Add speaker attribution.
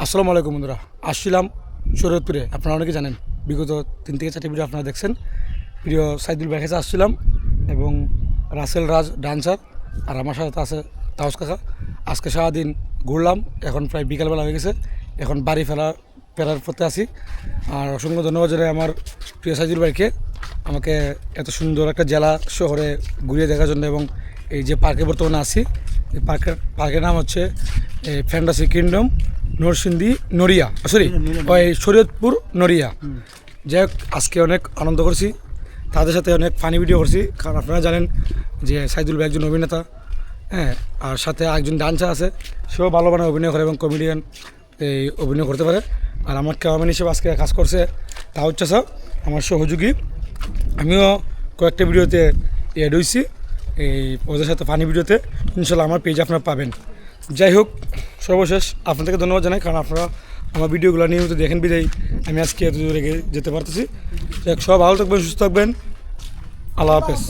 Speaker 1: আসসালামু আলাইকুম বন্ধুরা, আসছিলাম শরীয়তপুরে। আপনারা অনেকে জানেন, বিগত 3 থেকে 4টি ভিডিও আপনারা দেখছেন। প্রিয় সাইদুল ভাইয়ের কাছে আসছিলাম এবং রাসেল রাজ ডান্সার আর আমার সাথে আছে তাওস কাকা। আজকে সারাদিন ঘুরলাম, এখন প্রায় বিকালবেলা হয়ে গেছে, এখন বাড়ি ফেরার পথে আছি। আর অসংখ্য ধন্যবাদ জানাই আমার প্রিয় সাইদুল ভাইকে আমাকে এত সুন্দর একটা জেলা শহরে ঘুরিয়ে দেখার জন্য। এবং এই যে পার্কে বর্তমানে আছি, এই পার্কের নাম হচ্ছে ফ্যান্টাসি কিংডম নরসিংদী নড়িয়া, ওই শরীয়তপুর নড়িয়া। যাই হোক, আজকে অনেক আনন্দ করছি, তাদের সাথে অনেক ফানি ভিডিও করছি। কারণ আপনারা জানেন যে সাইদুল ভাই একজন অভিনেতা, হ্যাঁ, আর সাথে একজন ডান্সার আছে, সেও ভালো মানে অভিনয় করে এবং কমেডিয়ান এই অভিনয় করতে পারে। আর আমার ক্যামেরাম্যান হিসেবে আজকে কাজ করছে তাও চাষা, আমার সহযোগী। আমিও কয়েকটা ভিডিওতে অ্যাড হয়েছি এই ওদের সাথে ফানি ভিডিওতে, ইনশাল্লাহ আমার পেজে আপনারা পাবেন। যাই হোক, সর্বশেষ আপনাদেরকে ধন্যবাদ জানাই, কারণ আপনারা আমার ভিডিওগুলো নিয়মিত দেখেন বিদায় আমি আজকে এত দূরে যেতে পারতেছি। সব ভালো থাকবেন, সুস্থ থাকবেন, আল্লাহ হাফেজ।